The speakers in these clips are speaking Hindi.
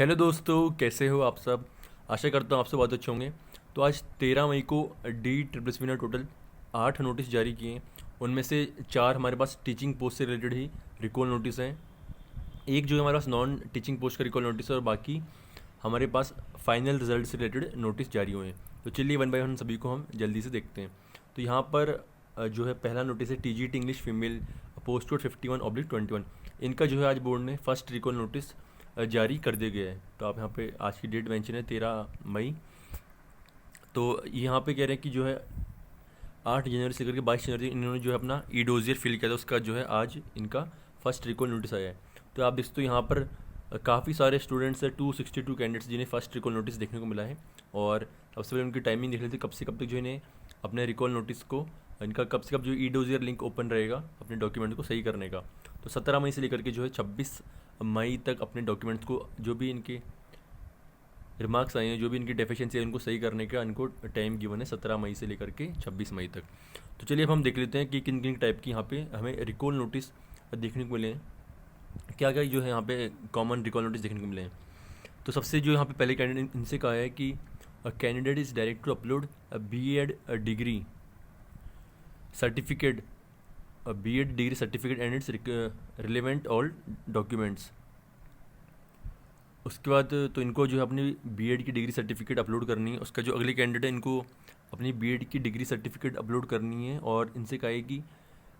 हेलो दोस्तों, कैसे हो आप सब। आशा करता हूँ आप सब बहुत अच्छे होंगे। तो आज 13 मई को DSSB ने टोटल 8 नोटिस जारी किए हैं। उनमें से 4 हमारे पास टीचिंग पोस्ट से रिलेटेड ही रिकॉल नोटिस हैं। एक जो है हमारे पास नॉन टीचिंग पोस्ट का रिकॉल नोटिस है और बाकी हमारे पास फाइनल रिजल्ट से रिलेटेड नोटिस जारी हुए हैं। तो चलिए वन बाय वन सभी को हम जल्दी से देखते हैं। तो यहाँ पर जो है पहला नोटिस है TGT English female post code 51/21। इनका जो है आज बोर्ड ने फर्स्ट रिकॉल नोटिस जारी कर दिया गया है। तो आप यहाँ पे आज की डेट मेंशन है 13 मई। तो यहाँ पे कह रहे हैं कि जो है 8 जनवरी से करके 22 जनवरी इन्होंने जो है अपना ई डोजियर फिल किया था, उसका जो है आज इनका फर्स्ट रिकॉल नोटिस आया है। तो आप देखते हो यहाँ पर काफ़ी सारे स्टूडेंट्स हैं, 262 कैंडिडेट्स जिन्हें फर्स्ट रिकॉल नोटिस देखने को मिला है। और सबसे पहले उनकी टाइमिंग देख लेते कब से कब तक जो इन्हें अपने रिकॉल नोटिस को इनका कब से कब जो ई डोजियर लिंक ओपन रहेगा अपने डॉक्यूमेंट को सही करने का। तो 17 मई से लेकर के जो है 26 मई तक अपने डॉक्यूमेंट्स को जो भी इनके रिमार्क्स आए हैं, जो भी इनकी डेफिशिएंसी है, उनको सही करने का इनको टाइम गिवन है 17 मई से लेकर के 26 मई तक। तो चलिए अब हम देख लेते हैं कि किन किन टाइप की यहाँ पे हमें रिकॉल नोटिस देखने को मिले हैं, क्या क्या जो है यहाँ पे कॉमन रिकॉल नोटिस देखने को मिले हैं। तो सबसे जो यहाँ पे पहले कैंडिडेट इनसे कहा है कि candidate is direct to upload B.Ed degree certificate B.Ed degree certificate and its relevant all documents. उसके बाद तो इनको जो है अपनी B.Ed की डिग्री सर्टिफिकेट अपलोड करनी है। उसका जो अगले कैंडिडेट है इनको अपनी B.Ed की डिग्री सर्टिफिकेट अपलोड करनी है। और इनसे कहा है कि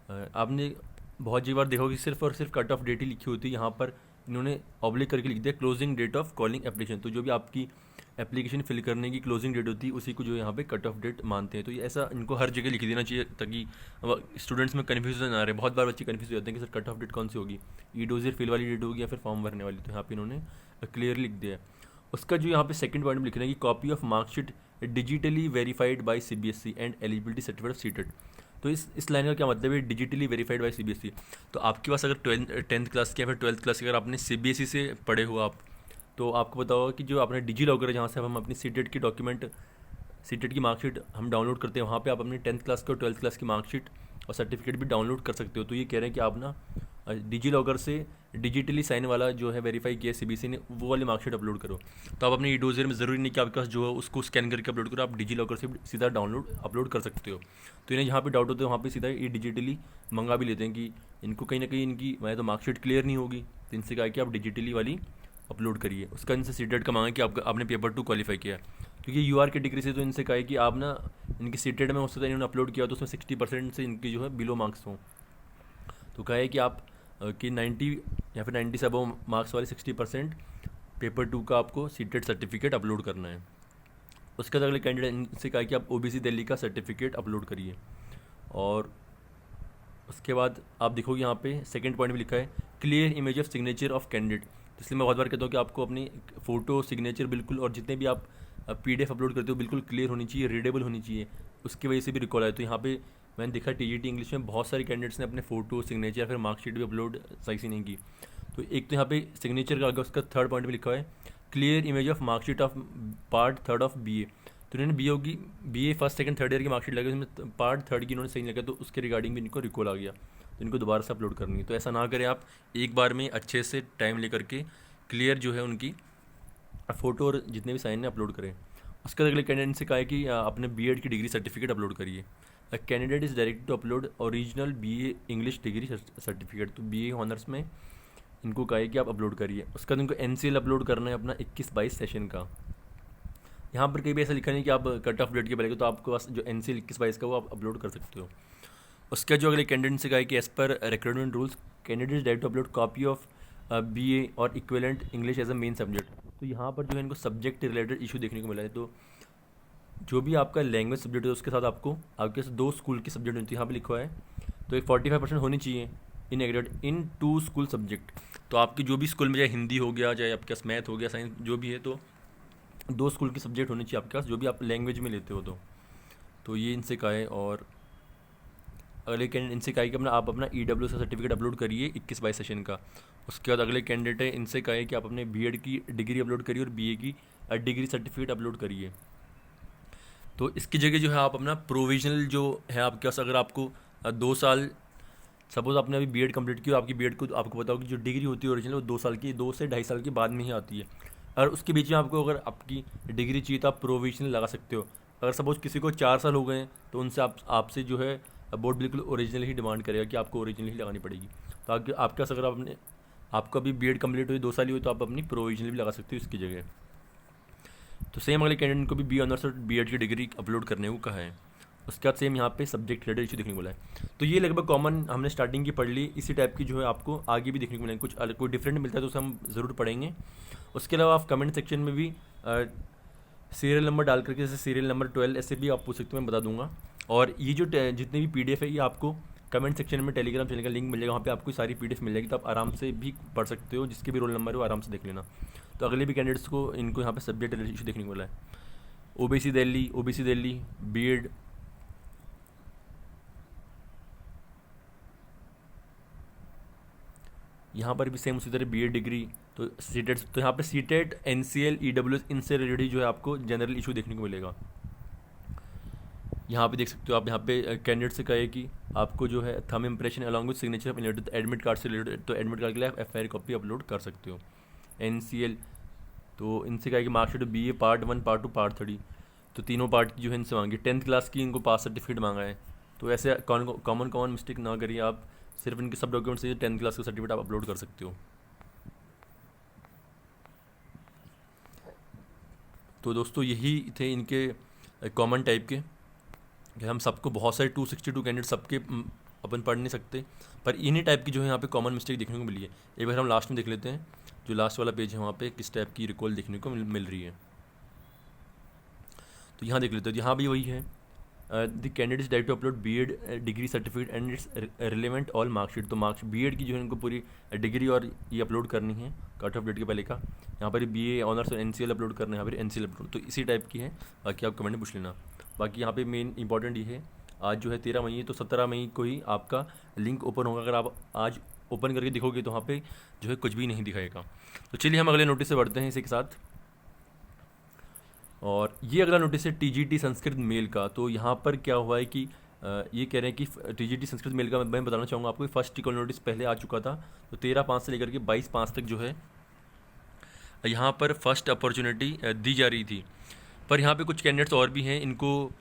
आपने बहुत जी बार देखा होगा कि सिर्फ और सिर्फ कट ऑफ डेट ही लिखी होती है, यहाँ पर इन्होंने ऑब्लिक करके लिख दिया closing date of calling application. तो जो भी आपकी एप्लीकेशन फिल करने की क्लोजिंग डेट होती है उसी को जो यहाँ पे कट ऑफ डेट मानते हैं। तो ये ऐसा इनको हर जगह लिख देना चाहिए ताकि स्टूडेंट्स में कन्फ्यूजन आ रहे। बहुत बार बच्चे कन्फ्यूज हो जाते हैं कि सर कट ऑफ डेट कौन सी होगी, ई डोजियर फिल वाली डेट होगी या फिर फॉर्म भरने वाली। तो यहाँ पे इन्होंने क्लियर लिख दिया है। उसका जो यहाँ पे सेकंड पॉइंट में लिखना है कि copy of marksheet digitally verified bye CBSE and eligibility certificate of seated. तो इस लाइन का क्या मतलब है, डिजिटली वेरीफाइड बाय CBSE। तो आपके पास अगर 10th क्लास की या फिर 12th क्लास की अगर आपने CBSE से पढ़े हो आप, तो आपको पता होगा कि जो आपने डिजी लॉकर है जहाँ से हम अपनी सीटेट की डॉक्यूमेंट सीटेट की मार्कशीट हम डाउनलोड करते हैं, वहाँ पे आप अपनी 10th क्लास की और 12th क्लास की मार्कशीट और सर्टिफिकेट भी डाउनलोड कर सकते हो। तो ये कह रहे हैं कि आप ना डिजी लॉकर से डिजिटली साइन वाला जो है वेरीफाई किया CBSE ने, वो वाली मार्कशीट अपलोड करो। तो आप अपने ई डोजियर में ज़रूरी नहीं कि आपके पास जो है उसको स्कैन करके अपलोड करो, आप डिजी लॉकर से सीधा डाउनलोड अपलोड कर सकते हो। तो इन्हें जहाँ पे डाउट होता है वहाँ पे सीधा ये डिजिटली मंगा भी लेते हैं कि इनको कहीं ना कहीं इनकी मैं तो मार्कशीट क्लियर नहीं होगी, तो इनसे कहा कि आप डिजिटली वाली अपलोड करिए। उसका इनसे सीटेट का मांगा कि आपने पेपर 2 क्वालिफाई किया है, क्योंकि UR कैटेगरी से। तो इनसे कहा है कि आप ना इनकी सीटेट में हो सकता है इन्होंने अपलोड किया तो उसमें 60% से इनकी जो है बिलो मार्क्स हों। तो कहा है कि आप कि 90 या फिर 90 से अबव मार्क्स वाले 60% पेपर 2 का आपको सीटेट सर्टिफिकेट अपलोड करना है। उसके बाद अगले कैंडिडेट इनसे कहा कि आप OBC दिल्ली का सर्टिफिकेट अपलोड करिए। और उसके बाद आप देखोगे यहाँ पे सेकंड पॉइंट में लिखा है clear image of signature of candidate. इसलिए मैं बहुत बार कहता हूँ कि आपको अपनी फ़ोटो सिग्नेचर बिल्कुल, और जितने भी आप PDF अपलोड करते हो बिल्कुल क्लियर होनी चाहिए, रीडेबल होनी चाहिए। उसकी वजह से भी रिकॉल आया। तो यहाँ पे मैंने देखा TGT इंग्लिश में बहुत सारे कैंडिडेट्स ने अपने फ़ोटो सिग्नेचर या फिर मार्कशीट भी अपलोड सही से नहीं की। तो एक तो यहाँ पे सिग्नेचर का आगे उसका थर्ड पॉइंट में लिखा है clear image of marksheet of part 3 of BA। तो इन्होंने BA first second third year की मार्कशीट लगी, उसमें पार्ट 3 की इन्होंने सही नहीं लगा, तो उसके रिगार्डिंग भी इनको रिकॉल आ गया। तो इनको दोबारा से अपलोड करनी है। तो ऐसा ना करें आप, एक बार में अच्छे से टाइम लेकर के क्लियर जो है उनकी फ़ोटो और जितने भी साइन हैं अपलोड करें। उसके बाद अगले कैंडिडेट से कहा है कि अपने B.Ed की डिग्री सर्टिफिकेट अपलोड करिए। Candidate is direct to upload original BA English degree certificate. तो BA ऑनर्स में इनको कहा है कि आप अपलोड करिए। उसके बाद इनको NCL अपलोड करना है अपना 21-22 सेशन का। यहाँ पर कहीं भी ऐसा लिखा नहीं कि आप कट ऑफ डेट के पहले, तो आपके पास जो NCL 21-22 का वो आप अपलोड कर सकते हो। उसका जो अगले कैंडिडेट से कहा है कि as per recruitment rules candidate direct to upload copy of BA और equivalent English as a main subject. तो यहाँ पर जो है इनको सब्जेक्ट रिलेटेड इशू देखने को मिला है। तो जो भी आपका लैंग्वेज सब्जेक्ट है उसके साथ आपको आपके साथ 2 स्कूल की सब्जेक्ट होती है, यहाँ पे लिखा है। तो एक 45% होनी चाहिए in aggregate in 2 school subject. तो आपकी जो भी स्कूल में चाहे हिंदी हो गया, चाहे आपके पास मैथ हो गया, साइंस जो भी है, तो 2 स्कूल की सब्जेक्ट होनी चाहिए आपके पास जो भी आप लैंग्वेज में लेते हो। तो ये इनसे कहा है। और अगले कैंडिडेट इनसे कहा है कि आप अपना EWS का सर्टिफिकेट अपलोड करिए 21-22 सेशन का। उसके बाद अगले कैंडिडेट है इनसे कहा है कि आप अपने B.Ed की डिग्री अपलोड करिए और BA की डिग्री सर्टिफिकेट अपलोड करिए। तो इसकी जगह जो है आप अपना प्रोविजनल जो है आपके पास, अगर आपको 2 साल सपोज आपने अभी B.Ed कंप्लीट की और आपकी B.Ed को आपको पता होगा कि जो डिग्री होती है ओरिजिनल वो 2 साल की, 2 से 2.5 साल के बाद में ही आती है। और उसके बीच में आपको अगर आपकी डिग्री चाहिए तो आप प्रोविजनल लगा सकते हो। अगर सपोज किसी को 4 साल हो गए हैं तो उनसे आपसे जो है बोर्ड बिल्कुल ओरिजिनल ही डिमांड करेगा कि आपको ओरिजिनल ही लगानी पड़ेगी। तो आपके पास अगर आपने आपका अभी बीएड कंप्लीट हुई 2 साल ही हुई तो आप अपनी प्रोविजनल भी लगा सकते हो इसकी जगह। तो सेम अगले कैंडिडेट को भी बी ऑनर्स और बीएड की डिग्री अपलोड करने को कहा है। उसके बाद सेम यहाँ पे सब्जेक्ट रिलेटेड इशू देखने को मिला है। तो ये लगभग कॉमन हमने स्टार्टिंग की पढ़ ली, इसी टाइप की जो है आपको आगे भी देखने को मिलेंगे। कुछ अलग कोई डिफरेंट मिलता है तो उसे हम ज़रूर पढ़ेंगे। उसके अलावा आप कमेंट सेक्शन में भी सीरियल नंबर डाल करके, जैसे सीरियल नंबर 12 ऐसे भी आप पूछ सकते हो, मैं बता दूंगा। और ये जो जितने भी पीडीएफ है ये आपको कमेंट सेक्शन में टेलीग्राम चैनल का लिंक मिल जाएगा, वहाँ पे आपको सारी पीडीएफ मिल जाएगी, तो आप आराम से भी पढ़ सकते हो। जिसके भी रोल नंबर है वो आराम से देख लेना। तो अगले भी कैंडिडेट्स को इनको यहाँ पे सब्जेक्ट इशू देखने को मिला है। ओबीसी दिल्ली बीएड यहाँ पर भी सेम उसी तरह बीएड डिग्री। तो सीटेट, तो यहाँ पे सीटेट एनसीएल ईडब्ल्यूएस इनसे रिलेटेड जो है आपको जनरल इशू देखने को मिलेगा। यहाँ पे देख सकते हो आप, यहाँ पे कैंडिडेट से कहे कि आपको जो है thumb impression along with signature of related admit card से रिलेटेड, तो एडमिट कार्ड के लिए आप एफआईआर कॉपी अपलोड कर सकते हो। एनसीएल, तो इनसे कहा कि marksheet BA part 1 part 2 part 3, तो तीनों पार्ट की जो है इनसे मांगी। 10th क्लास की इनको पास सर्टिफिकेट मांगा है। तो ऐसे कॉमन मिस्टेक ना करिए आप, सिर्फ इनके सब डॉक्यूमेंट से 10th क्लास का सर्टिफिकेट आप अपलोड कर सकते हो। तो दोस्तों यही थे इनके कॉमन टाइप के, कि हम सबको बहुत सारे 262 कैंडिडेट सबके अपन पढ़ नहीं सकते, पर इन्हीं टाइप की जो है यहाँ पे कॉमन मिस्टेक देखने को मिली है। एक बार हम लास्ट में देख लेते हैं, जो लास्ट वाला पेज है वहाँ पे किस टाइप की रिकॉल देखने को मिल रही है। तो यहाँ देख लेते हैं, यहाँ भी वही है, the candidate is right to upload BEd degree certificate and its relevant all marksheet. तो मार्क्स बीएड की जो है इनको पूरी डिग्री और ये अपलोड करनी है कट ऑफ डेट के पहले का। यहाँ पर बीए ऑनर्स और एनसीएल अपलोड करना है, यहाँ पर एनसीएल अपलोड, तो इसी टाइप की है। बाकी आप कमेंट में पूछ लेना। बाकी यहाँ पे मेन इंपॉर्टेंट ये है, आज जो है 13 मई है, तो 17 मई को ही आपका लिंक ओपन होगा। अगर आप आज ओपन करके देखोगे तो वहाँ पे जो है कुछ भी नहीं दिखाएगा। तो चलिए हम अगले नोटिस से बढ़ते हैं इसी के साथ। और ये अगला नोटिस है टीजीटी संस्कृत मेल का। तो यहाँ पर क्या हुआ है कि ये कह रहे हैं कि टीजीटी संस्कृत मेल का मैं बताना चाहूँगा आपको, फर्स्ट रिकॉल नोटिस पहले आ चुका था। तो 13/5 से लेकर के 22/5 तक जो है यहाँ पर फर्स्ट अपॉर्चुनिटी दी जा रही थी। पर यहाँ पे कुछ कैंडिडेट्स और भी हैं, इनको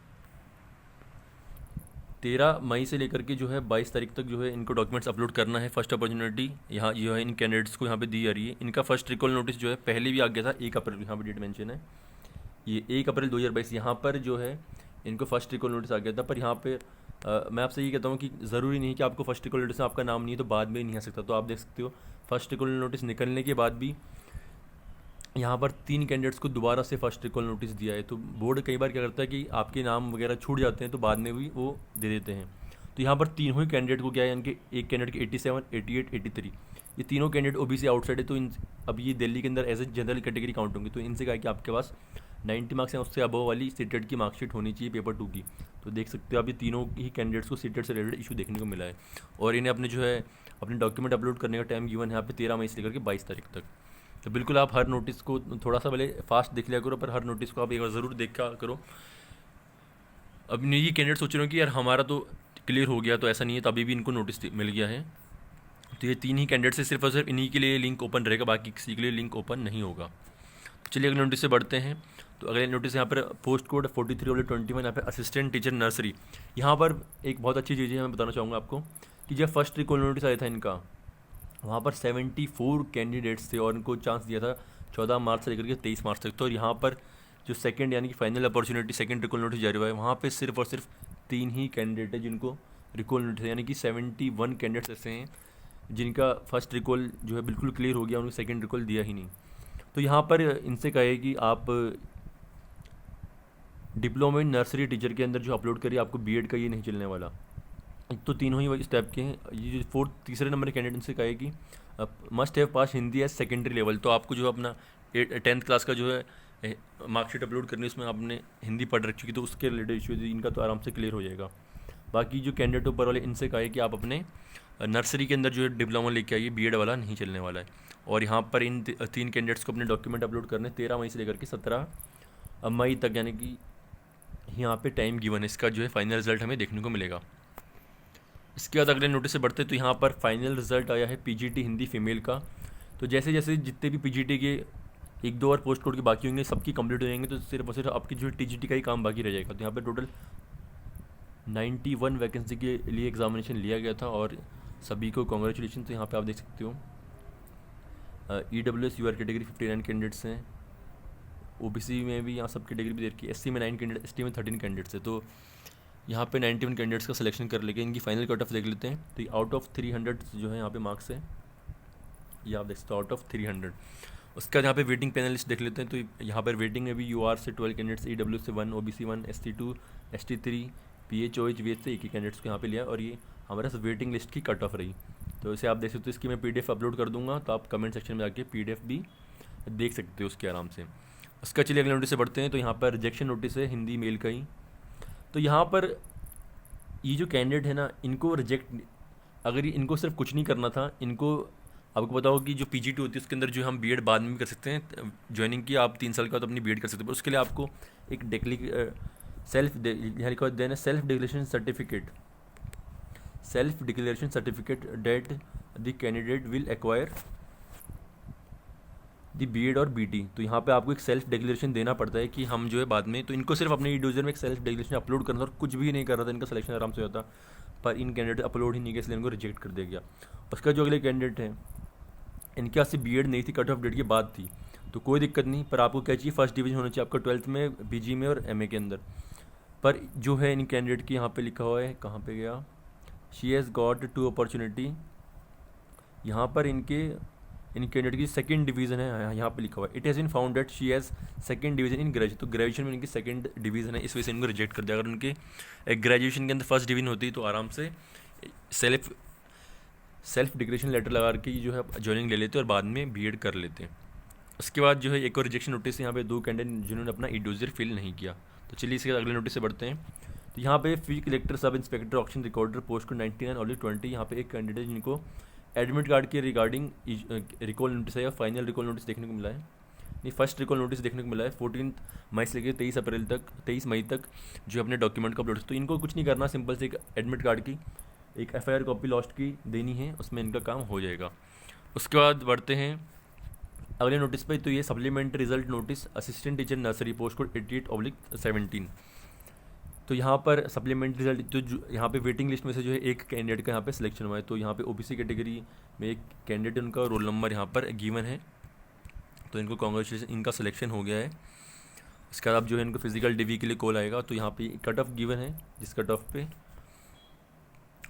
13 मई से लेकर के जो है 22 तारीख तक जो है इनको डॉक्यूमेंट्स अपलोड करना है। फर्स्ट अपॉर्चुनिटी यहाँ जो है इन कैंडिडेट्स को यहाँ पे दी जा रही है। इनका फर्स्ट रिकॉल नोटिस जो है पहले भी आ गया था 1 अप्रैल, यहाँ पर डेट मेंशन है, ये 1 अप्रैल 2022 यहाँ पर जो है इनको फर्स्ट रिकॉल नोटिस आ गया था। पर यहाँ पे मैं आपसे ये कहता हूँ कि ज़रूरी नहीं कि आपको फर्स्ट रिकॉल नोटिस में आपका नाम नहीं है तो बाद में नहीं आ सकता। तो आप देख सकते हो फर्स्ट रिकॉल नोटिस निकलने के बाद भी यहाँ पर 3 कैंडिडेट्स को दोबारा से फर्स्ट रिकॉल नोटिस दिया है। तो बोर्ड कई बार क्या करता है कि आपके नाम वगैरह छूट जाते हैं तो बाद में भी वो दे देते हैं। तो यहाँ पर तीनों ही कैंडिडेट को क्या है, इनके एक कैंडिडेट के 87, 88, 83, ये तीनों कैंडिडेट ओबीसी आउटसाइड है। तो इन अब ये दिल्ली के अंदर as a general category count होंगे। तो इनसे कहा कि आपके पास 90 मार्क्स हैं, उससे अबव वाली सीटेट की मार्कशीट होनी चाहिए पेपर 2 की। तो देख सकते हो आप ये तीनों ही कैंडिडेट्स को सीटेट से रिलेटेड इशू देखने को मिला है। और इन्हें अपने जो है अपने डॉक्यूमेंट अपलोड करने का टाइम गिवन है यहाँ पे 13 मई से लेकर के 22 तारीख तक। तो बिल्कुल आप हर नोटिस को थोड़ा सा भले फास्ट देख लिया करो, पर हर नोटिस को आप एक बार ज़रूर देखा करो। अब ये कैंडिडेट सोच रहे हो कि यार हमारा तो क्लियर हो गया, तो ऐसा नहीं है, तो अभी भी इनको नोटिस मिल गया है। तो ये 3 ही कैंडिडेट से सिर्फ और सिर्फ इन्हीं के लिए लिंक ओपन रहेगा, बाकी किसी के लिए लिंक ओपन नहीं होगा। चलिए अगले नोटिस से बढ़ते हैं। तो अगले नोटिस यहाँ पर पोस्ट कोड 43/21 यहाँ पे असिस्टेंट टीचर नर्सरी। यहाँ पर एक बहुत अच्छी चीज़ है, मैं बताना चाहूँगा आपको कि जब फर्स्ट रिकॉल नोटिस आया था इनका, वहाँ पर 74 कैंडिडेट्स थे और इनको चांस दिया था 14 मार्च से लेकर के 23 मार्च तक। तो यहाँ पर जो सेकंड यानी कि final opportunity second recall notice जारी हुआ है, वहाँ पे सिर्फ और सिर्फ 3 ही कैंडिडेट है जिनको रिकॉल नोटिस है, यानी कि 71 कैंडिडेट्स ऐसे हैं जिनका फर्स्ट रिकॉल जो है बिल्कुल क्लियर हो गया, उनको सेकेंड रिकॉल दिया ही नहीं। तो यहाँ पर इनसे कहे कि आप डिप्लोमा इन नर्सरी टीचर के अंदर जो अपलोड करिए, आपको बीएड का ये नहीं चलने वाला। तो तीनों ही इस टाइप के हैं। ये जो तीसरे नंबर कैंडिडेट से कहे कि must have pass Hindi as secondary level. तो आपको जो अपना 10th क्लास का जो है मार्कशीट अपलोड करनी है, उसमें आपने हिंदी पढ़ रखी है, तो उसके रिलेटेड इशू इनका तो आराम से क्लियर हो जाएगा। बाकी जो कैंडिडेट ऊपर वाले इनसे कहे कि आप अपने नर्सरी के अंदर जो है डिप्लोमा लेके आइए, बीएड वाला नहीं चलने वाला है। और यहाँ पर इन 3 कैंडिडेट्स को अपने डॉक्यूमेंट अपलोड करने 13 मई से लेकर के 17 मई तक, यानी कि यहाँ पे टाइम गिवन है। इसका जो है फाइनल रिजल्ट हमें देखने को मिलेगा। इसके बाद अगले नोटिस से बढ़ते तो यहाँ पर फाइनल रिजल्ट आया है पीजीटी हिंदी फीमेल का। तो जैसे जैसे जितने भी पीजीटी के एक दो और पोस्ट कोड के बाकी होंगे, सबकी कंप्लीट हो जाएंगे तो सिर्फ और सिर्फ आपकी जो टीजीटी का ही काम बाकी रह जाएगा। तो यहाँ पे टोटल 91 वैकेंसी के लिए एग्जामिनेशन लिया गया था और सभी को कॉन्ग्रेचुलेशन। तो यहाँ पे आप देख सकते हो EWS UR कैटेगरी 59 कैंडिडेट्स हैं, OBC में भी यहाँ सब कैटेगरी भी दे रखी है, SC में 9 कैंडिडेट, ST में 13 कैंडिडेट्स है। तो यहाँ पे 91 कैंडिडेट्स का सिलेक्शन कर लेके इनकी फाइनल कट ऑफ देख लेते हैं। तो आउट ऑफ 300 जो है यहाँ पे मार्क्स है, ये आप देख सकते हो आउट ऑफ 300। उसके बाद यहाँ पे वेटिंग पैनलिस्ट देख लेते हैं। तो यहाँ पर वेटिंग में भी UR से 12 कैंडिडेट्स, EWS से 1, OBC 1, ST 2, ST 3, PH OH से एक ही कैंडिडेट्स को यहाँ पे लिया और ये हमारे पास वेटिंग लिस्ट की कट ऑफ रही। तो इसे आप देख सकते हो, इसकी मैं PDF अपलोड कर दूंगा, तो आप कमेंट सेक्शन में जाके PDF भी देख सकते हो उसके आराम से। उसका चलिए अगले नोटिस से बढ़ते हैं। तो यहाँ पर रिजेक्शन नोटिस है हिंदी मेल का ही। तो यहाँ पर ये जो कैंडिडेट है ना, इनको रिजेक्ट, अगर इनको सिर्फ कुछ नहीं करना था, इनको आपको पता होगा कि जो PGT होती है उसके अंदर जो हम BEd बाद में भी कर सकते हैं, ज्वाइनिंग की आप 3 साल के बाद अपनी BEd कर सकते हो। उसके लिए आपको एक self declaration certificate that the candidate will acquire the BEd और BT। तो यहाँ पे आपको एक सेल्फ डिक्लेरेशन देना पड़ता है कि हम जो है बाद में, तो इनको सिर्फ अपने यूजर में एक सेल्फ डिक्लेरेशन अपलोड करना था और कुछ भी नहीं कर रहा था, इनका सिलेक्शन आराम से होता। पर इन कैंडिडेट अपलोड ही नहीं किया, इसलिए इनको रिजेक्ट कर दिया गया। उसका जो अगले कैंडिडेट हैं, इनके पास से BEd नहीं थी, कट ऑफ डेट के बाद थी, तो कोई दिक्कत नहीं। पर आपको क्या चाहिए, फर्स्ट डिवीजन होना चाहिए आपका 12th में, PG में और MA के अंदर। पर जो है इन कैंडिडेट की यहाँ पे लिखा हुआ है, कहाँ पे गया, शी हैज़ गॉट 2 अपॉर्चुनिटी। यहाँ पर इन कैंडिडेट की सेकंड डिवीज़न है, यहाँ पे लिखा हुआ है it has been found that she has second division in graduation. तो ग्रेजुएशन में इनकी सेकंड डिवीज़न है, इस वजह से इनको रिजेक्ट कर दिया। अगर उनके ग्रेजुएशन के अंदर फर्स्ट डिवीज़न होती तो आराम से सेल्फ डिक्लेरेशन लेटर लगा के जो है ज्वाइनिंग ले लेते और बाद में BEd कर लेते। उसके बाद जो है एक और रिजेक्शन नोटिस, यहाँ पे 2 कैंडिडेट जिन्होंने अपना यूजर फिल नहीं किया। तो चलिए इसके अगले नोटिस से बढ़ते हैं। तो यहाँ पे field collector, sub inspector, auction recorder, post को 99 और 20। यहाँ पे एक कैंडिडेट जिनको एडमिट कार्ड के रिगार्डिंग रिकॉल नोटिस है या फाइनल रिकॉल नोटिस देखने को मिला है, नहीं फर्स्ट रिकॉल नोटिस देखने को मिला है 14 मई से लेकर 23 मई तक जो अपने डॉक्यूमेंट का अपलोड। तो इनको कुछ नहीं करना, सिंपल से एक एडमिट कार्ड की एक FIR कॉपी लॉस्ट की देनी है, उसमें इनका काम हो जाएगा। उसके बाद बढ़ते हैं अगले नोटिस पे। तो ये supplementary result notice, assistant teacher nursery, post code 88/17। तो यहाँ पर सप्लीमेंट्री रिजल्ट, तो यहाँ पे वेटिंग लिस्ट में से जो है एक कैंडिडेट का यहाँ पे सिलेक्शन हुआ है। तो यहाँ पे OBC कैटेगरी में एक कैंडिडेट, उनका रोल नंबर यहाँ पर गिवन है, तो इनको कॉन्ग्रेचुलेशन, इनका सिलेक्शन हो गया है। इसके बाद अब जो है इनको फिजिकल DV के लिए कॉल आएगा। तो यहाँ पे कट ऑफ गिवन है, जिस कट ऑफ पे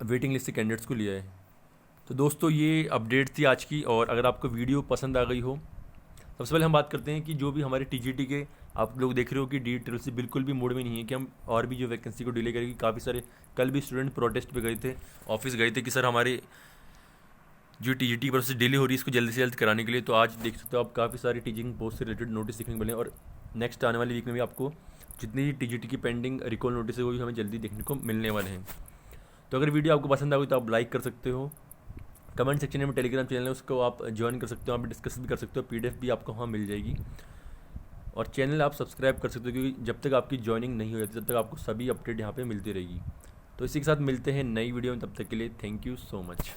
वेटिंग लिस्ट से कैंडिडेट्स को लिया है। तो दोस्तों ये अपडेट थी आज की, और अगर आपको वीडियो पसंद आ गई हो, सबसे पहले हम बात करते हैं कि जो भी हमारे TGT के आप लोग देख रहे हो कि DET बिल्कुल भी मूड में नहीं है कि हम और भी जो वैकेंसी को डिले करेंगे। काफ़ी सारे कल भी स्टूडेंट प्रोटेस्ट पे गए थे, ऑफिस गए थे कि सर हमारे जो TGT प्रोसेस डिले हो रही है इसको जल्दी से जल्द कराने के लिए। तो आज देख सकते हो आप काफ़ी सारी टीचिंग पोस्ट से रिलेटेड नोटिस देखने को मिले, और नेक्स्ट आने वाली वीक में भी आपको जितनी TGT की पेंडिंग रिकॉल नोटिस है वो भी हमें जल्दी देखने को मिलने वाले हैं। तो अगर वीडियो आपको पसंद आ गई तो आप लाइक कर सकते हो, कमेंट सेक्शन में टेलीग्राम चैनल है उसको आप ज्वाइन कर सकते हो, वहाँ पे डिस्कस भी कर सकते हो, PDF भी आपको वहाँ मिल जाएगी, और चैनल आप सब्सक्राइब कर सकते हो, क्योंकि जब तक आपकी ज्वाइनिंग नहीं हो जाती तब तक आपको सभी अपडेट यहाँ पे मिलती रहेगी। तो इसी के साथ मिलते हैं नई वीडियो में, तब तक के लिए थैंक यू सो मच।